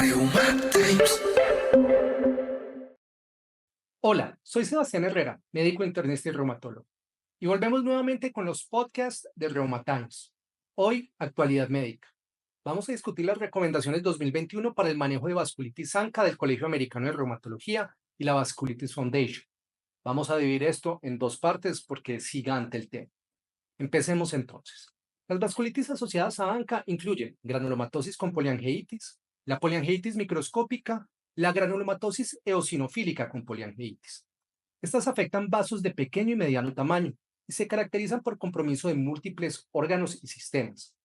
Reumat Times. Hola, soy Sebastián Herrera, médico internista y reumatólogo, y volvemos nuevamente con los podcasts de Reumat Times. Hoy, actualidad médica. Vamos a discutir las recomendaciones 2021 para el manejo de vasculitis ANCA del Colegio Americano de Reumatología y la Vasculitis Foundation. Vamos a dividir esto en dos partes porque es gigante el tema. Empecemos entonces. Las vasculitis asociadas a ANCA incluyen granulomatosis con poliangeitis, la poliangeitis microscópica, la granulomatosis eosinofílica con poliangeitis. Estas afectan vasos de pequeño y mediano tamaño y se caracterizan por compromiso de múltiples órganos y sistemas.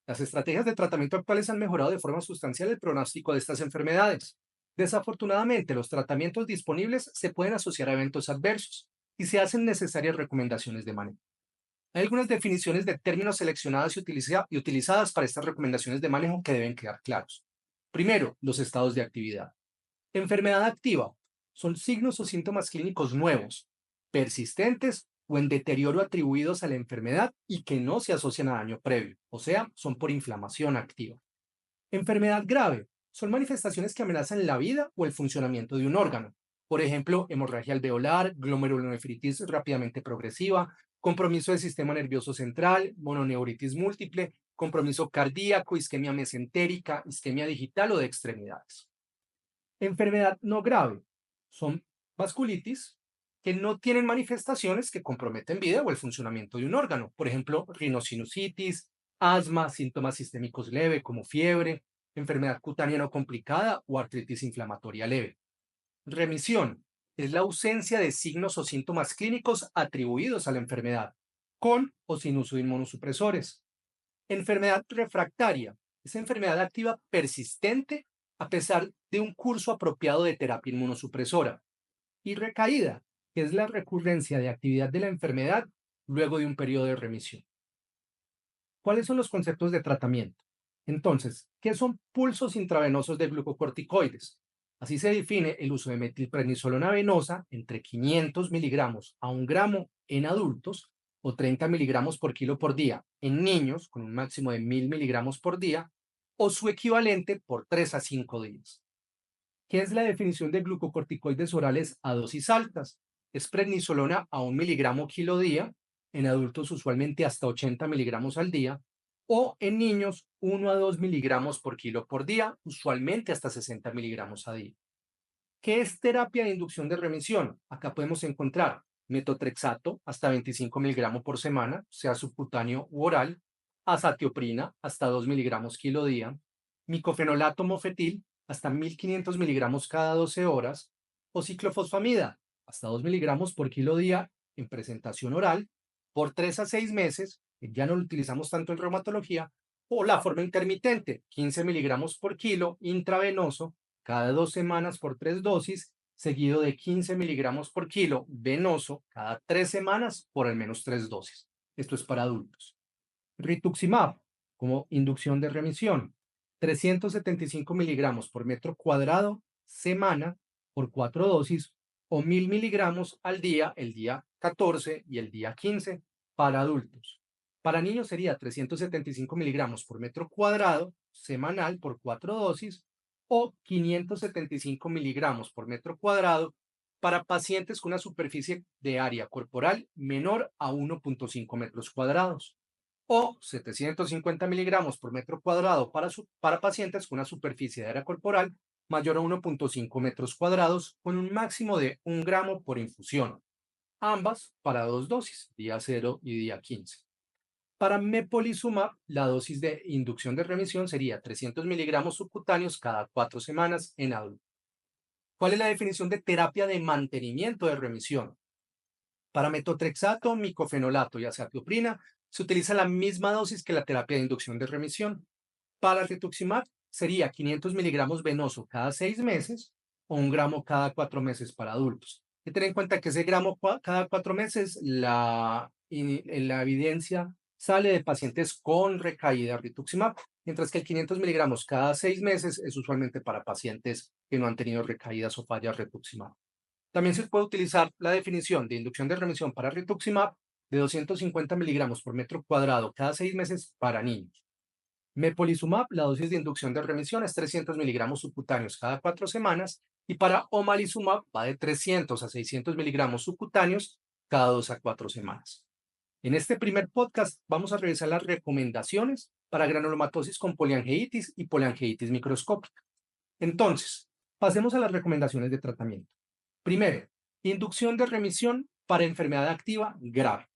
Las estrategias de tratamiento actuales han mejorado de forma sustancial el pronóstico de estas enfermedades. Desafortunadamente, los tratamientos disponibles se pueden asociar a eventos adversos y se hacen necesarias recomendaciones de manejo. Hay algunas definiciones de términos seleccionadas y utilizadas para estas recomendaciones de manejo que deben quedar claros. Primero, los estados de actividad. Enfermedad activa son signos o síntomas clínicos nuevos, persistentes o en deterioro atribuidos a la enfermedad y que no se asocian a daño previo, o sea, son por inflamación activa. Enfermedad grave son manifestaciones que amenazan la vida o el funcionamiento de un órgano. Por ejemplo, hemorragia alveolar, glomerulonefritis rápidamente progresiva, compromiso del sistema nervioso central, mononeuritis múltiple, compromiso cardíaco, isquemia mesentérica, isquemia digital o de extremidades. Enfermedad no grave son vasculitis que no tienen manifestaciones que comprometen vida o el funcionamiento de un órgano. Por ejemplo, rinosinusitis, asma, síntomas sistémicos leve como fiebre, enfermedad cutánea no complicada o artritis inflamatoria leve. Remisión es la ausencia de signos o síntomas clínicos atribuidos a la enfermedad, con o sin uso de inmunosupresores. Enfermedad refractaria es enfermedad activa persistente a pesar de un curso apropiado de terapia inmunosupresora. Y recaída, que es la recurrencia de actividad de la enfermedad luego de un periodo de remisión. ¿Cuáles son los conceptos de tratamiento? Entonces, ¿qué son pulsos intravenosos de glucocorticoides? Así se define el uso de metilprednisolona venosa entre 500 miligramos a 1 gramo en adultos o 30 miligramos por kilo por día en niños con un máximo de 1000 miligramos por día o su equivalente por 3 a 5 días. ¿Qué es la definición de glucocorticoides orales a dosis altas? Es prednisolona a 1 miligramo kilo día, en adultos usualmente hasta 80 miligramos al día, o en niños 1 a 2 miligramos por kilo por día, usualmente hasta 60 miligramos a día. ¿Qué es terapia de inducción de remisión? Acá podemos encontrar metotrexato hasta 25 miligramos por semana, sea subcutáneo u oral, azatioprina hasta 2 miligramos kilo día, micofenolato mofetil hasta 1500 miligramos cada 12 horas, o ciclofosfamida hasta 2 miligramos por kilo día en presentación oral por 3 a 6 meses, que ya no lo utilizamos tanto en reumatología, o la forma intermitente, 15 miligramos por kilo intravenoso cada 2 semanas por 3 dosis, seguido de 15 miligramos por kilo venoso cada 3 semanas por al menos 3 dosis. Esto es para adultos. Rituximab, como inducción de remisión, 375 miligramos por metro cuadrado semana por 4 dosis o 1000 miligramos al día, el día 14 y el día 15 para adultos. Para niños sería 375 miligramos por metro cuadrado semanal por 4 dosis o 575 miligramos por metro cuadrado para pacientes con una superficie de área corporal menor a 1,5 metros cuadrados o 750 miligramos por metro cuadrado para pacientes con una superficie de área corporal mayor a 1,5 metros cuadrados con un máximo de 1 gramo por infusión, ambas para 2 dosis, día 0 y día 15. Para mepolizumab, la dosis de inducción de remisión sería 300 miligramos subcutáneos cada 4 semanas en adultos. ¿Cuál es la definición de terapia de mantenimiento de remisión? Para metotrexato, micofenolato y azatioprina se utiliza la misma dosis que la terapia de inducción de remisión. Para rituximab sería 500 miligramos venoso cada 6 meses o 1 gramo cada 4 meses para adultos. Hay que tener en cuenta que ese gramo cada 4 meses, la evidencia sale de pacientes con recaída rituximab, mientras que el 500 miligramos cada 6 meses es usualmente para pacientes que no han tenido recaídas o fallas rituximab. También se puede utilizar la definición de inducción de remisión para rituximab de 250 miligramos por metro cuadrado cada 6 meses para niños. Mepolizumab, la dosis de inducción de remisión es 300 miligramos subcutáneos cada 4 semanas y para omalizumab va de 300 a 600 miligramos subcutáneos cada 2 a 4 semanas. En este primer podcast vamos a revisar las recomendaciones para granulomatosis con poliangeitis y poliangeitis microscópica. Entonces, pasemos a las recomendaciones de tratamiento. Primero, inducción de remisión para enfermedad activa grave.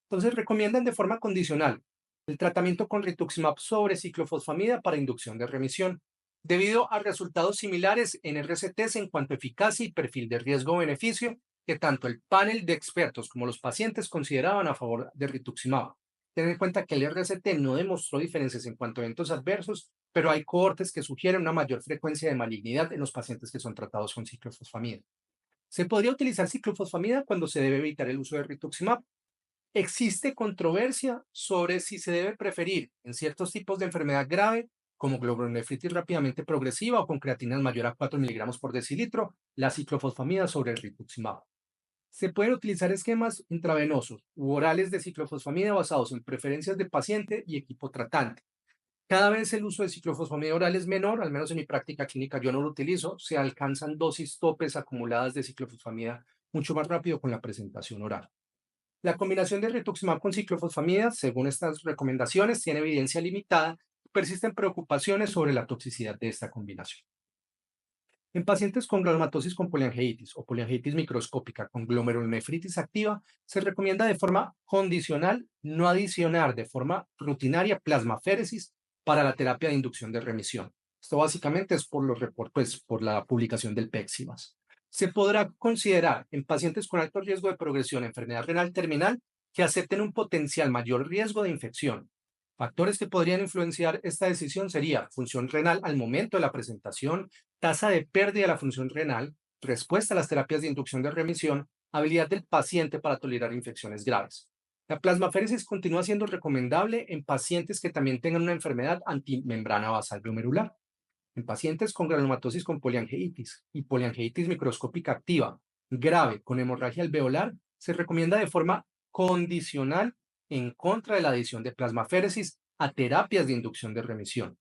Entonces, recomiendan de forma condicional el tratamiento con rituximab sobre ciclofosfamida para inducción de remisión, debido a resultados similares en RCTs en cuanto a eficacia y perfil de riesgo-beneficio que tanto el panel de expertos como los pacientes consideraban a favor de rituximab. Ten en cuenta que el RCT no demostró diferencias en cuanto a eventos adversos, pero hay cohortes que sugieren una mayor frecuencia de malignidad en los pacientes que son tratados con ciclofosfamida. Se podría utilizar ciclofosfamida cuando se debe evitar el uso de rituximab. Existe controversia sobre si se debe preferir en ciertos tipos de enfermedad grave, como glomerulonefritis rápidamente progresiva o con creatinas mayor a 4 miligramos por decilitro, la ciclofosfamida sobre el rituximab. Se pueden utilizar esquemas intravenosos u orales de ciclofosfamida basados en preferencias de paciente y equipo tratante. Cada vez el uso de ciclofosfamida oral es menor, al menos en mi práctica clínica yo no lo utilizo, se alcanzan dosis topes acumuladas de ciclofosfamida mucho más rápido con la presentación oral. La combinación de rituximab con ciclofosfamida, según estas recomendaciones, tiene evidencia limitada y persisten preocupaciones sobre la toxicidad de esta combinación. En pacientes con granulomatosis con poliangeitis o poliangeitis microscópica con glomerulonefritis activa, se recomienda de forma condicional no adicionar de forma rutinaria plasmaféresis para la terapia de inducción de remisión. Esto básicamente es por los reportes, por la publicación del PEXIVAS. Se podrá considerar en pacientes con alto riesgo de progresión a enfermedad renal terminal que acepten un potencial mayor riesgo de infección. Factores que podrían influenciar esta decisión sería función renal al momento de la presentación, tasa de pérdida de la función renal, respuesta a las terapias de inducción de remisión, habilidad del paciente para tolerar infecciones graves. La plasmaféresis continúa siendo recomendable en pacientes que también tengan una enfermedad antimembrana basal glomerular. En pacientes con granulomatosis con poliangeitis y poliangeitis microscópica activa grave con hemorragia alveolar, se recomienda de forma condicional en contra de la adición de plasmaféresis a terapias de inducción de remisión.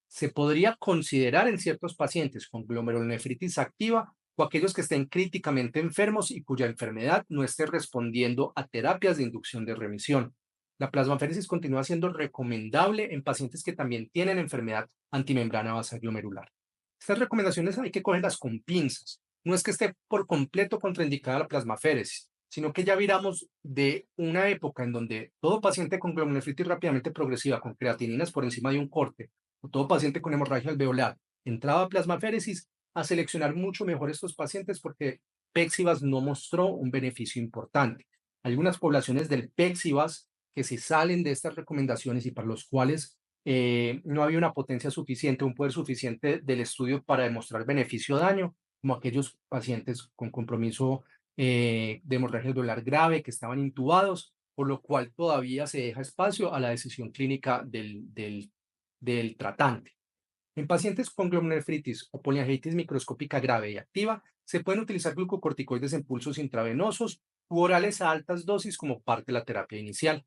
Se podría considerar en ciertos pacientes con glomerulonefritis activa o aquellos que estén críticamente enfermos y cuya enfermedad no esté respondiendo a terapias de inducción de remisión. La plasmaféresis continúa siendo recomendable en pacientes que también tienen enfermedad antimembrana basal glomerular. Estas recomendaciones hay que cogerlas con pinzas. No es que esté por completo contraindicada la plasmaféresis, sino que ya viramos de una época en donde todo paciente con glomerulonefritis rápidamente progresiva con creatininas por encima de un corte o todo paciente con hemorragia alveolar entraba a plasmaféresis, a seleccionar mucho mejor estos pacientes porque PEXIVAS no mostró un beneficio importante. Algunas poblaciones del PEXIVAS que se salen de estas recomendaciones y para los cuales no había una potencia suficiente, un poder suficiente del estudio para demostrar beneficio o daño, como aquellos pacientes con compromiso de hemorragia alveolar grave que estaban intubados, por lo cual todavía se deja espacio a la decisión clínica del tratante. En pacientes con glomerulonefritis o poliangeitis microscópica grave y activa, se pueden utilizar glucocorticoides en pulsos intravenosos u orales a altas dosis como parte de la terapia inicial.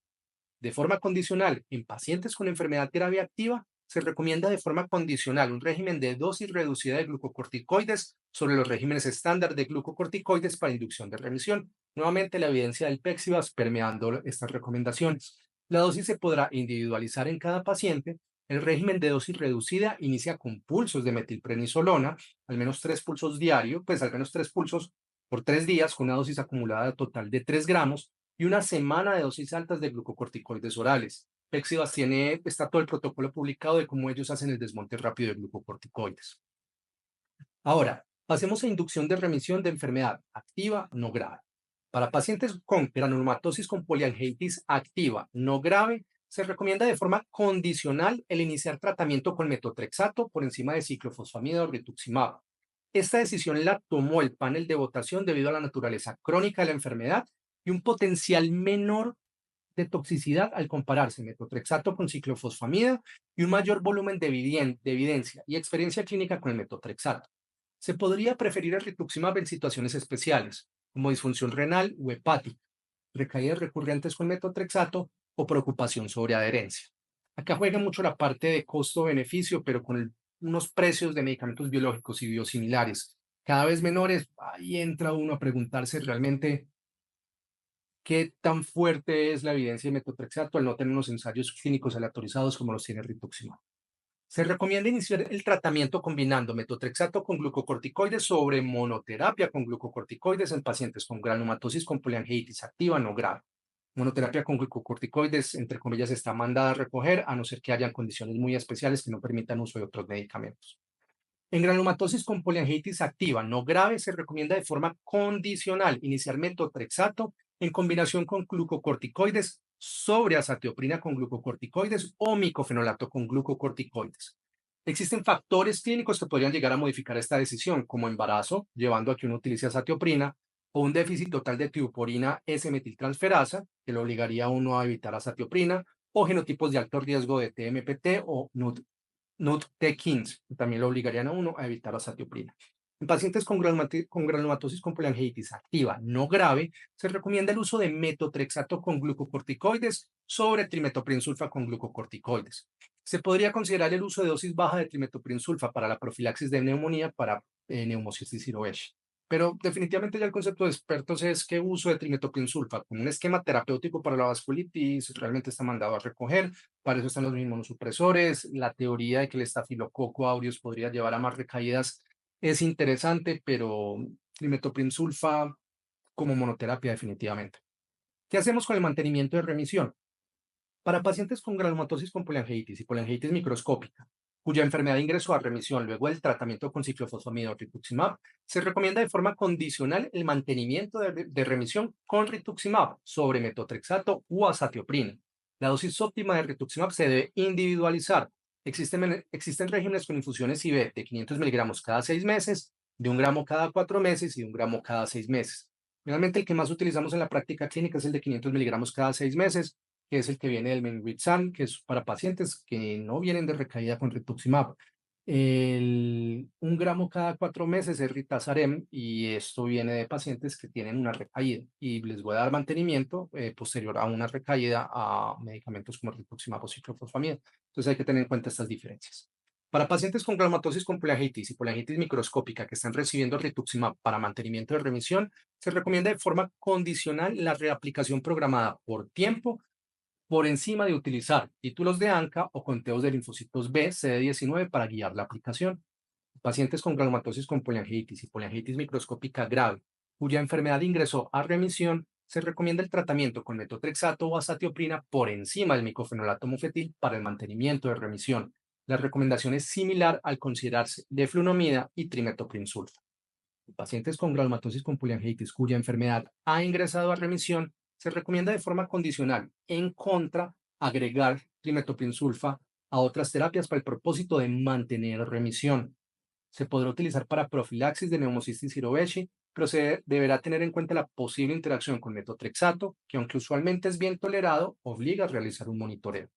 De forma condicional, en pacientes con enfermedad grave activa, se recomienda de forma condicional un régimen de dosis reducida de glucocorticoides sobre los regímenes estándar de glucocorticoides para inducción de remisión. Nuevamente, la evidencia del PEXIVAS permeando estas recomendaciones. La dosis se podrá individualizar en cada paciente. El régimen de dosis reducida inicia con pulsos de metilprednisolona, al menos 3 pulsos diarios, pues al menos 3 pulsos por 3 días, con una dosis acumulada total de 3 gramos y una semana de dosis altas de glucocorticoides orales. Pexivas está todo el protocolo publicado de cómo ellos hacen el desmonte rápido de glucocorticoides. Ahora, pasemos a inducción de remisión de enfermedad activa no grave. Para pacientes con granulomatosis con poliangeitis activa no grave, se recomienda de forma condicional el iniciar tratamiento con metotrexato por encima de ciclofosfamida o rituximab. Esta decisión la tomó el panel de votación debido a la naturaleza crónica de la enfermedad y un potencial menor de toxicidad al compararse metotrexato con ciclofosfamida y un mayor volumen de evidencia y experiencia clínica con el metotrexato. Se podría preferir el rituximab en situaciones especiales, como disfunción renal o hepática, recaídas recurrentes con metotrexato o preocupación sobre adherencia. Acá juega mucho la parte de costo-beneficio, pero con unos precios de medicamentos biológicos y biosimilares cada vez menores, ahí entra uno a preguntarse realmente qué tan fuerte es la evidencia de metotrexato al no tener unos ensayos clínicos aleatorizados como los tiene rituximab. Se recomienda iniciar el tratamiento combinando metotrexato con glucocorticoides sobre monoterapia con glucocorticoides en pacientes con granulomatosis con poliangiitis activa no grave. Monoterapia con glucocorticoides, entre comillas, está mandada a recoger a no ser que hayan condiciones muy especiales que no permitan uso de otros medicamentos. En granulomatosis con poliangiitis activa no grave se recomienda de forma condicional iniciar metotrexato en combinación con glucocorticoides sobre azatioprina con glucocorticoides o micofenolato con glucocorticoides. Existen factores clínicos que podrían llegar a modificar esta decisión, como embarazo, llevando a que uno utilice azatioprina, o un déficit total de tioporina S-metiltransferasa, que lo obligaría a uno a evitar azatioprina, o genotipos de alto riesgo de TMPT o NUT-T15, que también lo obligarían a uno a evitar la satioprina. En pacientes con granulomatosis con poliangiitis activa no grave, se recomienda el uso de metotrexato con glucocorticoides sobre trimetoprim-sulfa con glucocorticoides. Se podría considerar el uso de dosis baja de trimetoprim-sulfa para la profilaxis de neumonía para neumocitis cerevisiae. Pero definitivamente ya el concepto de expertos es que uso de trimetoprim-sulfa como un esquema terapéutico para la vasculitis realmente está mandado a recoger. Para eso están los inmunosupresores. La teoría de que el estafilococo aureus podría llevar a más recaídas es interesante, pero trimetopril sulfa como monoterapia definitivamente. ¿Qué hacemos con el mantenimiento de remisión? Para pacientes con granulomatosis con poliangiitis y poliangiitis microscópica, cuya enfermedad ingresó a remisión luego del tratamiento con ciclofosfamida o rituximab, se recomienda de forma condicional el mantenimiento de remisión con rituximab sobre metotrexato u azatioprina. La dosis óptima de rituximab se debe individualizar. Existen regímenes con infusiones IV de 500 miligramos cada 6 meses, de 1 gramo cada 4 meses y de 1 gramo cada 6 meses. Realmente el que más utilizamos en la práctica clínica es el de 500 miligramos cada 6 meses, que es el que viene del Menritsan, que es para pacientes que no vienen de recaída con rituximab. El 1 gramo cada 4 meses es Ritasarem y esto viene de pacientes que tienen una recaída y les voy a dar mantenimiento posterior a una recaída a medicamentos como rituximab o ciclofosfamida. Entonces hay que tener en cuenta estas diferencias. Para pacientes con granulomatosis con poliangiitis y poliangiitis microscópica que están recibiendo rituximab para mantenimiento de remisión, se recomienda de forma condicional la reaplicación programada por tiempo por encima de utilizar títulos de ANCA o conteos de linfocitos B, CD19 para guiar la aplicación. Pacientes con granulomatosis con poliangiitis y poliangiitis microscópica grave, cuya enfermedad ingresó a remisión, se recomienda el tratamiento con metotrexato o azatioprina por encima del micofenolato mofetil para el mantenimiento de remisión. La recomendación es similar al considerarse deflunomida y trimetoprim sulfa. Pacientes con granulomatosis con poliangiitis cuya enfermedad ha ingresado a remisión, se recomienda de forma condicional, en contra, agregar trimetopril sulfa a otras terapias para el propósito de mantener remisión. Se podrá utilizar para profilaxis de neumocitis cerevisiae, pero se deberá tener en cuenta la posible interacción con metotrexato, que aunque usualmente es bien tolerado, obliga a realizar un monitoreo.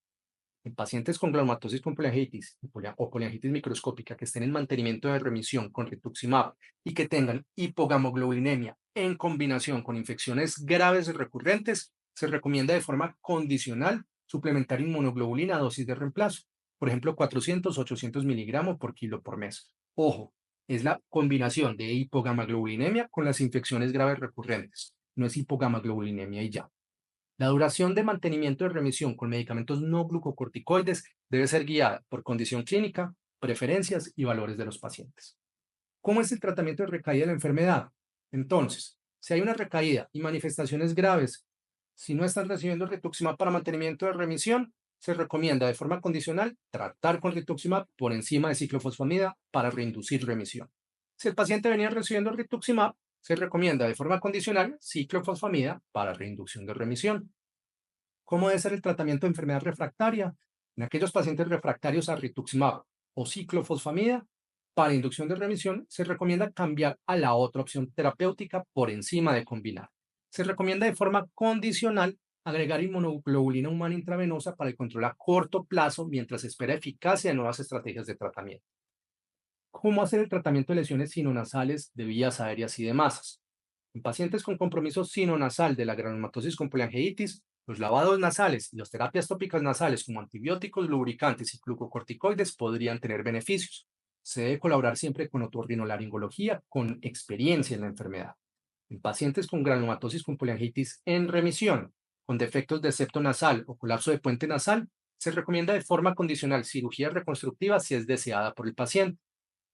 En pacientes con granulomatosis con poliangiitis o poliangiitis microscópica que estén en mantenimiento de remisión con rituximab y que tengan hipogamoglobulinemia en combinación con infecciones graves y recurrentes, se recomienda de forma condicional suplementar inmunoglobulina a dosis de reemplazo, por ejemplo 400-800 miligramos por kilo por mes. Ojo, es la combinación de hipogamaglobulinemia con las infecciones graves recurrentes, no es hipogamaglobulinemia y ya. La duración de mantenimiento de remisión con medicamentos no glucocorticoides debe ser guiada por condición clínica, preferencias y valores de los pacientes. ¿Cómo es el tratamiento de recaída de la enfermedad? Entonces, si hay una recaída y manifestaciones graves, si no están recibiendo rituximab para mantenimiento de remisión, se recomienda de forma condicional tratar con rituximab por encima de ciclofosfamida para reinducir remisión. Si el paciente venía recibiendo rituximab, se recomienda de forma condicional ciclofosfamida para reinducción de remisión. ¿Cómo debe ser el tratamiento de enfermedad refractaria? En aquellos pacientes refractarios a rituximab o ciclofosfamida, para inducción de remisión, se recomienda cambiar a la otra opción terapéutica por encima de combinar. Se recomienda de forma condicional agregar inmunoglobulina humana intravenosa para el control a corto plazo mientras se espera eficacia de nuevas estrategias de tratamiento. ¿Cómo hacer el tratamiento de lesiones sinonasales de vías aéreas y de masas? En pacientes con compromiso sinonasal de la granulomatosis con poliangiitis, Los lavados nasales y las terapias tópicas nasales como antibióticos, lubricantes y glucocorticoides podrían tener beneficios. Se debe colaborar siempre con otorrinolaringología con experiencia en la enfermedad. En pacientes con granulomatosis con poliangitis en remisión, con defectos de septo nasal o colapso de puente nasal, se recomienda de forma condicional cirugía reconstructiva si es deseada por el paciente.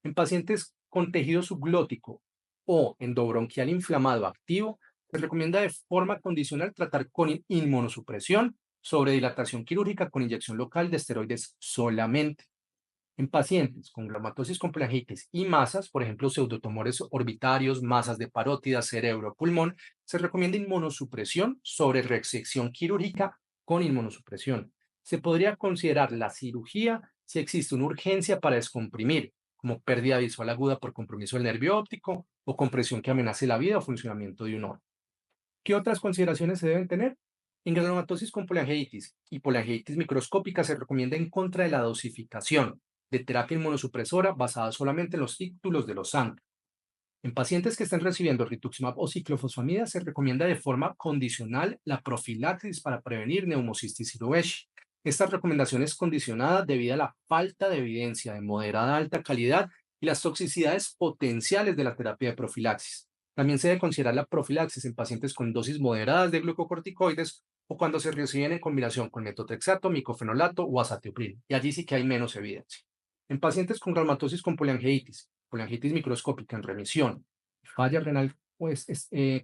En pacientes con tejido subglótico o endobronquial inflamado activo, se recomienda de forma condicional tratar con inmunosupresión sobre dilatación quirúrgica con inyección local de esteroides solamente. En pacientes con granulomatosis con plagitis y masas, por ejemplo, pseudotumores orbitarios, masas de parótida, cerebro, pulmón, se recomienda inmunosupresión sobre resección quirúrgica con inmunosupresión. Se podría considerar la cirugía si existe una urgencia para descomprimir, como pérdida visual aguda por compromiso del nervio óptico o compresión que amenace la vida o funcionamiento de un órgano. ¿Qué otras consideraciones se deben tener? En granulomatosis con poliangitis y poliangitis microscópica se recomienda en contra de la dosificación de terapia inmunosupresora basada solamente en los títulos de los sangre. En pacientes que estén recibiendo rituximab o ciclofosfamida se recomienda de forma condicional la profilaxis para prevenir neumocistis y Loesch. Esta recomendación es condicionada debido a la falta de evidencia de moderada a alta calidad y las toxicidades potenciales de la terapia de profilaxis. También se debe considerar la profilaxis en pacientes con dosis moderadas de glucocorticoides o cuando se reciben en combinación con metotrexato, micofenolato o azatiopril, y allí sí que hay menos evidencia. En pacientes con reumatosis con poliangitis microscópica en remisión, falla renal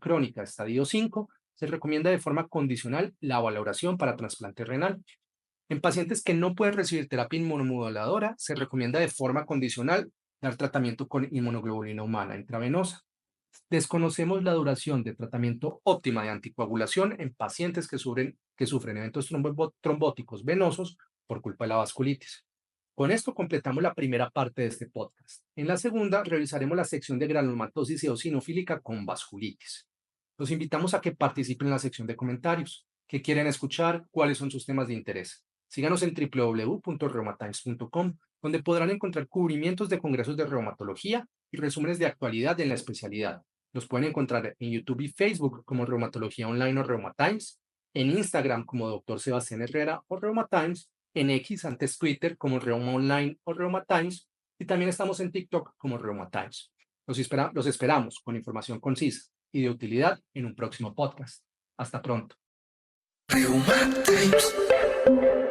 crónica estadio 5, se recomienda de forma condicional la valoración para trasplante renal. En pacientes que no pueden recibir terapia inmunomoduladora, se recomienda de forma condicional dar tratamiento con inmunoglobulina humana intravenosa. Desconocemos la duración de tratamiento óptima de anticoagulación en pacientes que sufren eventos trombóticos venosos por culpa de la vasculitis. Con esto completamos la primera parte de este podcast. En la segunda revisaremos la sección de granulomatosis eosinofílica con vasculitis. Los invitamos a que participen en la sección de comentarios. ¿Qué quieren escuchar? ¿Cuáles son sus temas de interés? Síganos en www.reumatimes.com, donde podrán encontrar cubrimientos de congresos de reumatología y resúmenes de actualidad en la especialidad. Los pueden encontrar en YouTube y Facebook como Reumatología Online o Reumatimes, en Instagram como Dr. Sebastián Herrera o Reumatimes, en X, antes Twitter, como Reuma Online o Reuma Times, y también estamos en TikTok como Reuma Times. Los esperamos con información concisa y de utilidad en un próximo podcast. Hasta pronto. Reuma Times.